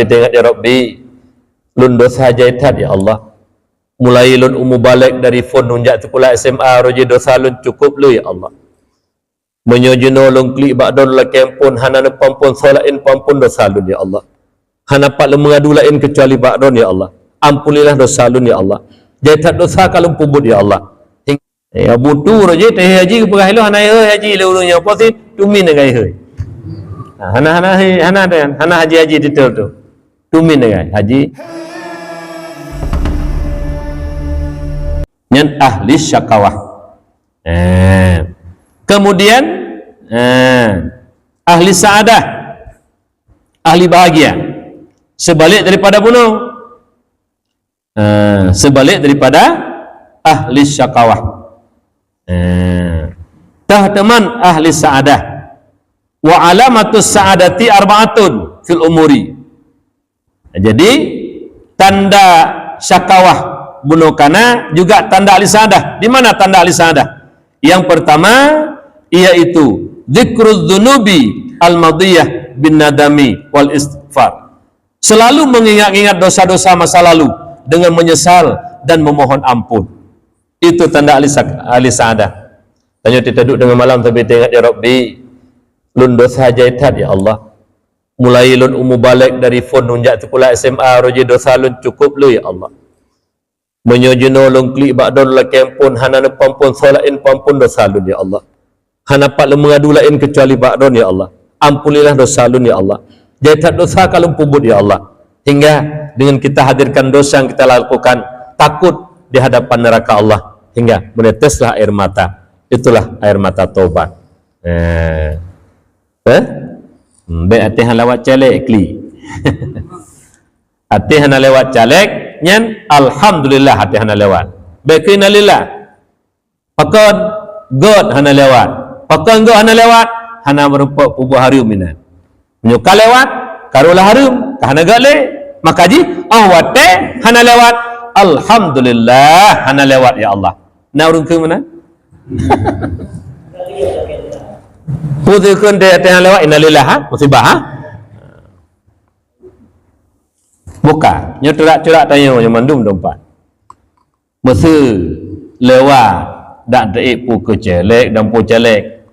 tengok ya Rabbi, lun dosa jaitat ya Allah. Mulai lun balik dari phone nunjak tu pula SMA roje dosa lun cukup lu ya Allah. Menyojono lun klik bakdon la kempun hana pampun solain pampun dosa lun ya Allah. Hana pak lu mengadu lain kecuali bakdon ya Allah. Ampunilah dosa lun ya Allah. Jaitat dosa kalau pubut ya Allah. Ya butuh roje teh haji ke perah lu hana haji lu nya apa sih tumin ngai he. Hana haji detail tu. Tumin ngai haji. Yang ahli syakawah. Kemudian ahli saadah, ahli bahagia. Sebalik daripada bunuh. Sebalik daripada ahli syakawah. Teman ahli saadah. Wa alamatus saadati arba'atun fil umuri. Jadi tanda syakawah bunuh kana juga tanda ahli saadah. Di mana tanda ahli saadah? Yang pertama yaitu dzikruz dzunubi al-madiyah bin nadami wal istighfar. Selalu mengingat-ingat dosa-dosa masa lalu dengan menyesal dan memohon ampun. Itu tanda ahli saadah. Tanya kita duduk dengan malam tapi tengok ya Rabbi, lun dosa jaitat ya Allah. Mulai lun balik dari phone nunjak tu pula SMA roje dosa lun cukup lu ya Allah. Menyojono lung klik bakdon la kempun hana pampun solain pampun dosa lun ya Allah. Hana pak lu mengadu lain kecuali bakdon ya Allah. Ampunilah dosa lun ya Allah. Jaitat dosa kalau pubut ya Allah. Hingga dengan kita hadirkan dosa yang kita lakukan, takut di hadapan neraka Allah, hingga meneteslah air mata. Itulah air mata taubat. Baik hati han lewat celek kli. Hati han lewat celek nyen alhamdulillah hati han lewat. Baik innalillah. Pakon god han lewat. Pakon god han lewat, hana merupa pubuh harum ina. Menyuka lewat karulah harum, kahana gale. Maka ji wate hana lewat. Alhamdulillah hana lewat ya Allah. Na urung ke mana? Putihkan dia yang lewat innalillah musibah buka nyeterak-cerak tanya yang mandum dompat masa lewat dak deik pu ke celek dan pu celek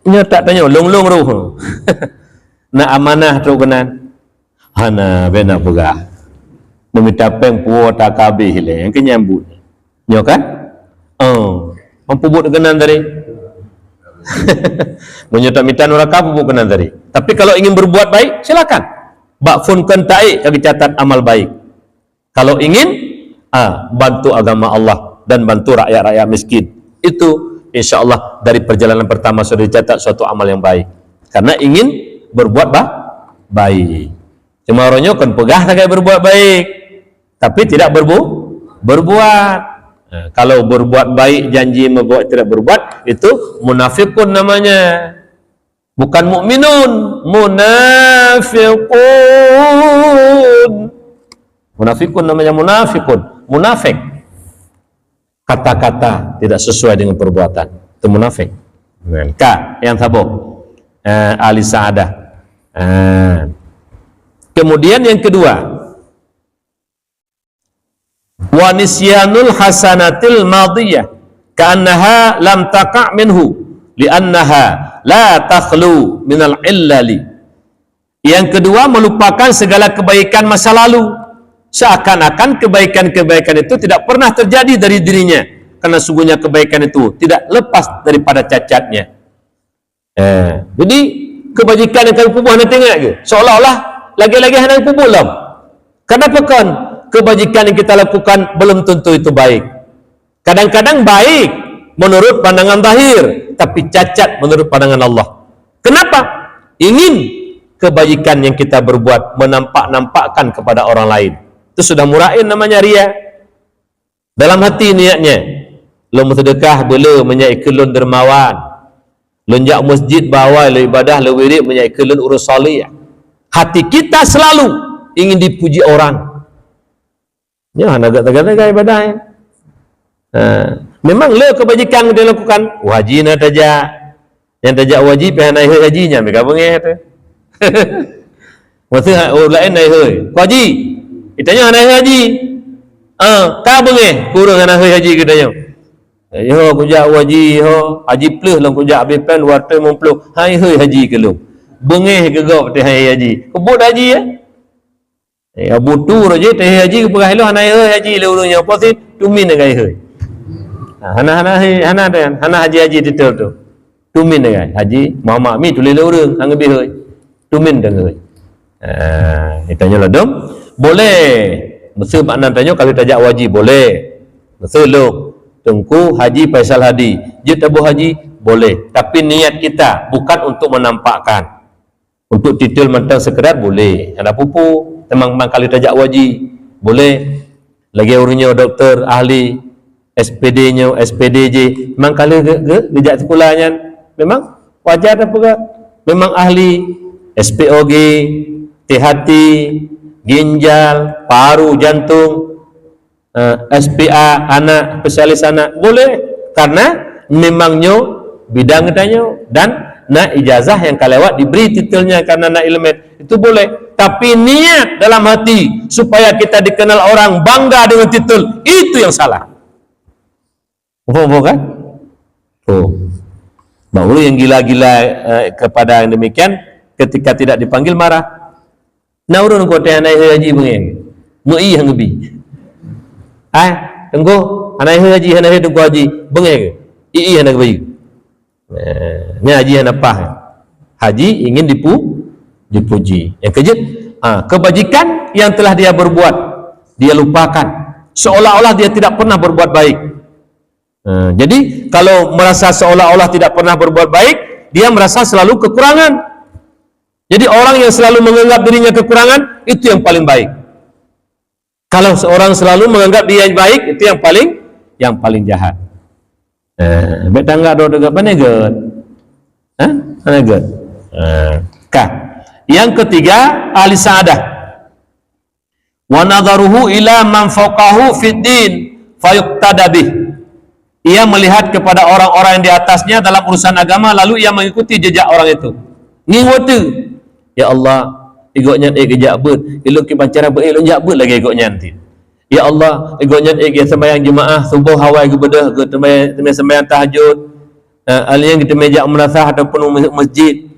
nyetak tanya long-long ruh nak amanah tu kenan hana bena pegah meminta peng pu tak kabeh le yang kenyambut nyo kan mampu buat kenan tadi. Menyutak mitan neraka pupuk kenan tadi. Tapi kalau ingin berbuat baik, silakan. Bak fun kan taik kaki catat amal baik. Kalau ingin bantu agama Allah dan bantu rakyat-rakyat miskin, itu insya-Allah dari perjalanan pertama sudah dicatat suatu amal yang baik. Karena ingin berbuat baik. Cuma orangnya kan pegah tak kayak berbuat baik, tapi tidak berbuat. Kalau berbuat baik janji membuat tidak berbuat, itu munafikun namanya, bukan mukminun. Munafikun namanya, munafik. Kata-kata tidak sesuai dengan perbuatan, itu munafik. Yang sabuk ahli saadah. Kemudian yang kedua, wa nisyanul hasanatil madiyah ka'annaha lam taqa' minhu li'annaha la takhlu minal illali. Yang kedua, melupakan segala kebaikan masa lalu, seakan-akan kebaikan-kebaikan itu tidak pernah terjadi dari dirinya, karena sungguhnya kebaikan itu tidak lepas daripada cacatnya. Jadi kebajikan yang kami pubuh anda tengok ke seolah-olah lagi-lagi anda pubuh lah. Kenapa kan kebajikan yang kita lakukan belum tentu itu baik. Kadang-kadang baik menurut pandangan zahir, tapi cacat menurut pandangan Allah. Kenapa? Ingin kebajikan yang kita berbuat menampak-nampakkan kepada orang lain. Itu sudah murain, namanya riya. Dalam hati niatnya, lo sedekah bela menyai kelun dermawan, lonjak masjid bawai lo ibadah lo wirid menyai kelun urus salih. Hati kita selalu ingin dipuji orang. Ya, agak-agak ibadah ya. Memang le kebajikan dia lakukan wajib nak tajak yang tajak wajib yang naik hajinya mereka bengeh tu. Masa lain naik hơi. Ku haji. Ditanya naik haji. Ka bengeh kurang naik haji ke tanya. Yo ku jak haji ho, haji plus long ku jak habis pen 250. Hai hơi haji ke lu. Bengeh ke gop teh hai haji. Kebut haji ya. Abu tu roje teh haji ke perah lu naik haji lu nya apa sih? Tumin dengan hơi. Hana haji titel tu. Tumin dengan haji Muhammad mi tulis urang hang lebih hơi. Tumin dengan hơi. Ditanya lah dom. Boleh. Masa makna tanya kalau tajak wajib boleh. Masa lu Tengku Haji Faisal Hadi je tabuh haji boleh, tapi niat kita bukan untuk menampakkan, untuk titel mentang sekedar boleh. Ada pupu memang kali tajak wajib boleh. Lagi urusnya doktor ahli SPD-nya SPDJ memang kali gejak sekolahnya memang wajar apa ke? Memang ahli SPOG, THT, ginjal, paru, jantung, SPA, anak, spesialis anak boleh, karena memangnya bidang katanya dan nak ijazah yang kalewat diberi titelnya karena nak ilmet itu boleh. Tapi niat dalam hati supaya kita dikenal orang, bangga dengan titel, itu yang salah. Kan? Baru yang gila-gila kepada yang demikian ketika tidak dipanggil marah. Naurun kota yang naik haji mengeng, mui yang lebih. Tengku anak haji anak tengku haji bengeng ii anak bayi ni haji anak apa haji ingin dipuji yang kejut kebajikan yang telah dia berbuat dia lupakan seolah-olah dia tidak pernah berbuat baik. Jadi kalau merasa seolah-olah tidak pernah berbuat baik, dia merasa selalu kekurangan. Jadi orang yang selalu menganggap dirinya kekurangan itu yang paling baik. Kalau seorang selalu menganggap dia baik, itu yang paling jahat. Betangga do dekat mana get? Mana get? Yang ketiga, ahli sa'adah. Wa nadharuhu ila man fawqahu fid din fayuqtada bih. Ia melihat kepada orang-orang yang di atasnya dalam urusan agama, lalu ia mengikuti jejak orang itu. Ngingwatu. Ya Allah, igoknya gejak bet ilok ki pancara bet ilok jak bet lagi igoknya nanti. Ya Allah, igoknya sembahyang jemaah subuh hawai ke bedah ke sembahyang tahajud, alian kita mejak merasah ataupun masjid,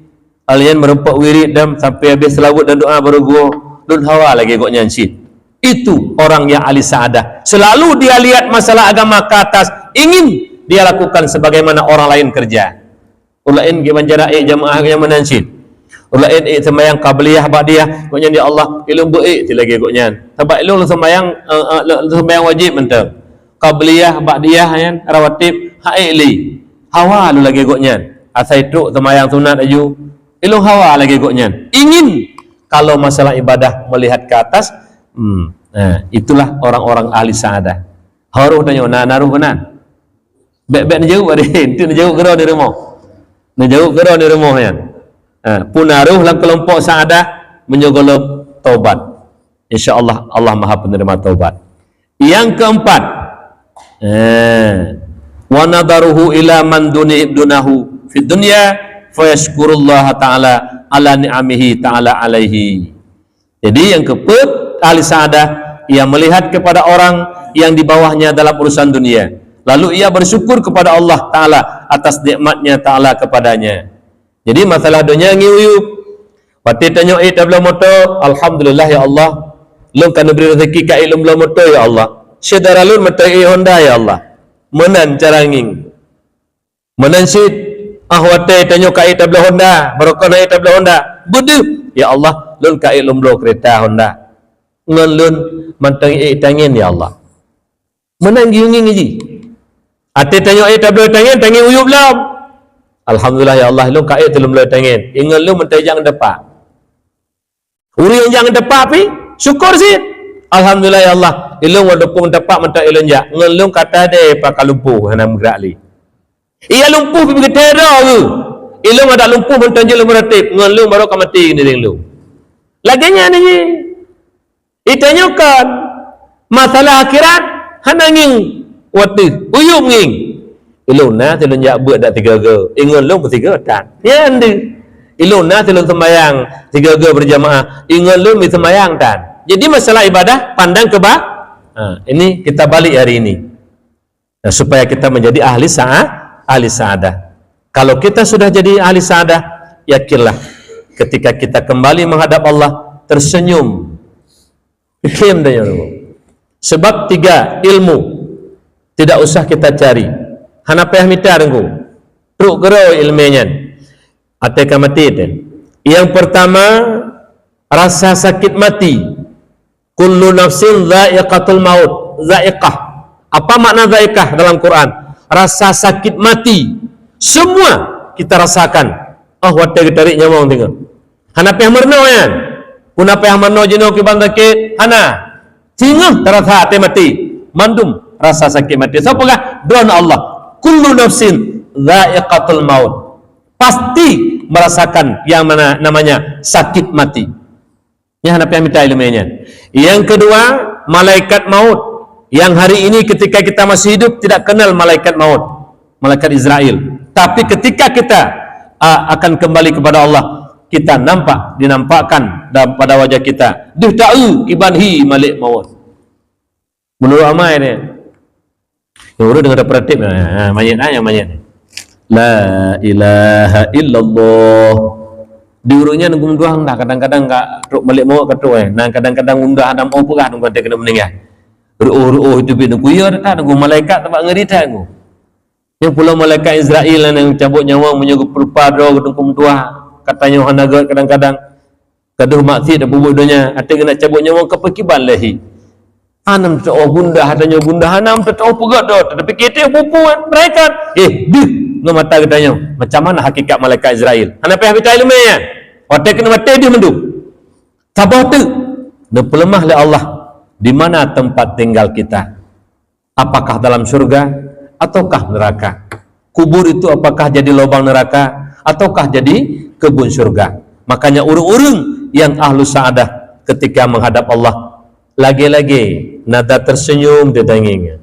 alian merempak wirid dan sampai habis selawat dan doa baru gua lun hawa lagi igoknya syid. Itu orang yang ahli sa'adah, selalu dia lihat masalah agama ke atas, ingin dia lakukan sebagaimana orang lain kerja. Ulain ki pancara jemaah yang menansyid, ulain sembahyang qabliyah ba'diyah, goknya dia Allah ilmu baik ti lagi goknya. Sebab ilmu sembahyang wajib mentang. Qabliyah ba'diyah kan rawatib haili. Hawa lu lagi goknya. Asai truk sembahyang sunat aju. Ilmu hawa lagi goknya. Ingin kalau masalah ibadah melihat ke atas, itulah orang-orang ahli sa'adah. Haruh tanya naruh benan. Bek jauh ada itu jauh gerau di rumah. Jauh gerau di rumah kan. Punaruh dalam kelompok sa'adah menyogolok taubat. InsyaAllah Allah Maha penerima taubat. Yang keempat, wa nadaruhu ila man dunahu fid dunya fayashkurullah ta'ala ala ni'amihi ta'ala alaihi. Jadi yang keempat, ahli sa'adah ia melihat kepada orang yang di bawahnya dalam urusan dunia, lalu ia bersyukur kepada Allah Ta'ala atas nikmatnya Ta'ala kepadanya. Jadi masalah dunia ngiuyup. Pati tanya tabla motor, alhamdulillah ya Allah. Lum kan beri rezeki ka ilmu bla motor ya Allah. Syedara lun metai Honda ya Allah. Menan cara nging. Menan syid ahwate tanya ka tabla Honda, barokah na tabla Honda. Budu ya Allah, lun ka ilmu bla kereta Honda. Ngan lun mantang tangin ya Allah. Menan nging ji. Ate tanya tabla tangin uyup lam. Alhamdulillah ya Allah, lu kait belum lu tengin. Ingat lu mentai jangan depak. Uri yang jangan depak pi, syukur sih. Alhamdulillah ya Allah, ilung wadupung depak mentai ilung jak. Ngelung kata de pakal lumpuh hana menggerak li. Ia lumpuh pi bergetera ke. Ilung ada lumpuh mentai jelum meratib. Ngelung baru kamati ni ding lu. Laginya ni. Itanyakan masalah akhirat hana nging watu, uyup nging. Ilung na telun jak buat dak tiga ge. Ingon lu bertiga tak. Ya ande. iluna tilun sembayang 3 berjamaah ingat lu mi sembayang tan. Jadi masalah ibadah pandang ke ini kita balik hari ini. Nah, supaya kita menjadi ahli sa'adah. Kalau kita sudah jadi ahli sa'adah, yakinlah ketika kita kembali menghadap Allah tersenyum. Sebab 3 ilmu tidak usah kita cari. Hanapeh mitar engko. Truk gero ilmunya. Ateka mati itu. Yang pertama rasa sakit mati. Kullu nafsin dha'iqatul maut. Dha'iqah. Apa makna dha'iqah dalam Quran? Rasa sakit mati. Semua kita rasakan. Oh, wadah tarik nyawa orang tengok. Hanapeh merno yan. Kunapa yang merno jenuh kiban sakit? Hana. Tinggal terasa hati mati. Mandum rasa sakit mati. Siapakah? Doa Allah. Kullu nafsin dha'iqatul maut. Pasti merasakan yang mana namanya sakit mati. Ini hanap yang minta ilmunya. Yang kedua, malaikat maut. Yang hari ini ketika kita masih hidup tidak kenal malaikat maut, malaikat Israel. Tapi ketika kita akan kembali kepada Allah, kita dinampakkan pada wajah kita. Duh ta'u ibanhi malik maut. Menurut amai ni. Yang urut dengan operatif yang mayat. La ilaha illallah. Diurutnya nunggu doang dah, kadang-kadang enggak ruk balik mau kata nah kadang-kadang undah ada mau pegah nunggu kata kena meninggal. Ruh itu bin nunggu ya dah nunggu malaikat tempat ngerita nunggu. Yang pula malaikat Israel yang cabut nyawa menyugup perpado nunggu dua katanya hanaga kadang-kadang kaduh maksiat dan bubuk dunia ada kena cabut nyawa ke pekiban lahi. Anam tu bunda hatanya bunda hanam tu pegah dah tapi kita pupuan mereka no mata katanya macam mana hakikat malaikat Israel anak pihak bicara ilmiah waktu kena mati dia mendu tabah tu dan pelemah oleh Allah di mana tempat tinggal kita, apakah dalam surga ataukah neraka? Kubur itu apakah jadi lubang neraka ataukah jadi kebun surga? Makanya urung-urung yang ahlu sa'adah ketika menghadap Allah lagi-lagi nada tersenyum di tanginya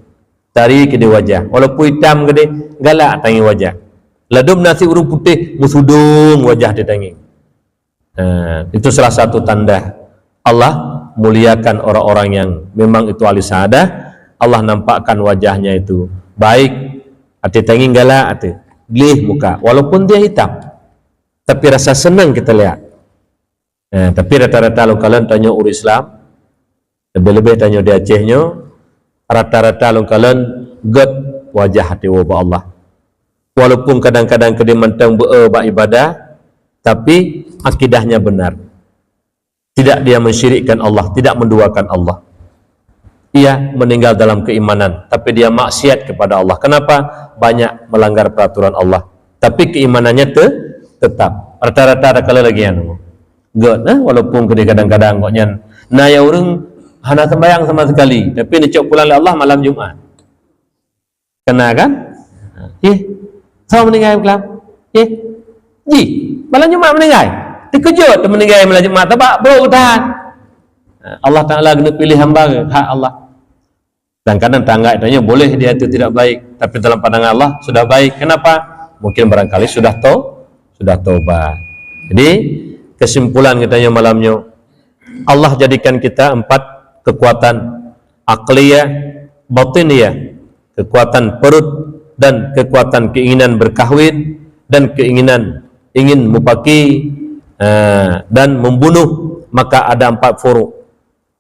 tarik ke wajah walaupun hitam gede galak tangi wajah ladum nasi urung putih musudung wajah di tangi. Itu salah satu tanda Allah muliakan orang-orang yang memang itu ahli sa'adah. Allah nampakkan wajahnya itu baik hati tangi galak hati glih muka walaupun dia hitam tapi rasa senang kita lihat. Tapi rata-rata kalau kalian tanya urus Islam lebih-lebih tanya di Acehnya rata-rata kalian god wajah hati wabah Allah walaupun kadang-kadang dia mentang beribadah tapi akidahnya benar, tidak dia mensyirikkan Allah, tidak menduakan Allah, ia meninggal dalam keimanan tapi dia maksiat kepada Allah. Kenapa? Banyak melanggar peraturan Allah tapi keimanannya tetap. Rata-rata ada kali lagi yang god walaupun kadang-kadang koknya nah ya orang hana sembahyang sama sekali tapi dicok pulang oleh Allah malam Jumat kena kan sama meninggal kelam malam Jumat meninggal terkejut meninggal malam Jumat tak bro tahan Allah Ta'ala kena pilih hamba hak Allah. Dan kadang tangga itu boleh dia itu tidak baik tapi dalam pandangan Allah sudah baik. Kenapa? Mungkin barangkali sudah taubat. Jadi kesimpulan katanya malamnya Allah jadikan kita 4 kekuatan akliyah, batiniyah, kekuatan perut dan kekuatan keinginan berkahwin dan keinginan ingin mupaki dan membunuh. Maka ada 4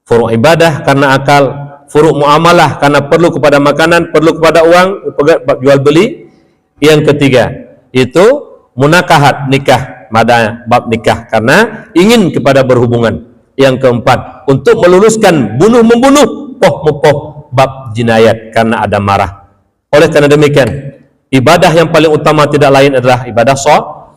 furu' ibadah karena akal, furu' muamalah karena perlu kepada makanan, perlu kepada uang, jual beli. Yang ketiga itu munakahat, nikah, pada bab nikah karena ingin kepada berhubungan. Yang keempat untuk meluluskan bunuh-membunuh, poh-mepoh, bab jinayat karena ada marah. Oleh karena demikian ibadah yang paling utama tidak lain adalah ibadah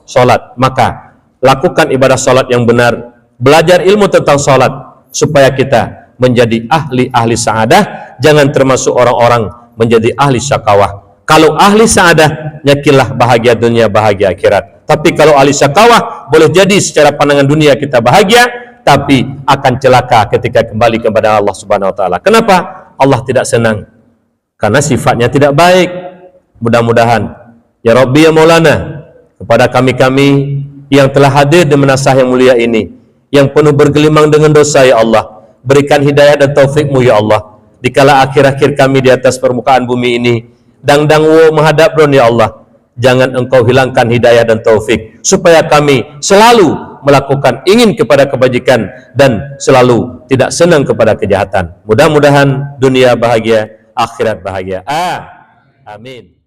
solat. Maka lakukan ibadah solat yang benar, belajar ilmu tentang solat supaya kita menjadi ahli sa'adah, jangan termasuk orang-orang menjadi ahli syakawah. Kalau ahli sa'adah, yakinlah bahagia dunia, bahagia akhirat. Tapi kalau ahli syakawah, boleh jadi secara pandangan dunia kita bahagia tapi akan celaka ketika kembali kepada Allah Subhanahu wa taala. Kenapa? Allah tidak senang karena sifatnya tidak baik. Mudah-mudahan ya Rabbi ya Maulana, kepada kami yang telah hadir di menasah yang mulia ini, yang penuh bergelimang dengan dosa, ya Allah. Berikan hidayah dan taufik-Mu, ya Allah. Dikala akhir-akhir kami di atas permukaan bumi ini, dang-dang wo menghadap Ron, ya Allah. Jangan Engkau hilangkan hidayah dan taufik, supaya kami selalu melakukan ingin kepada kebajikan dan selalu tidak senang kepada kejahatan. Mudah-mudahan dunia bahagia, akhirat bahagia. Amin.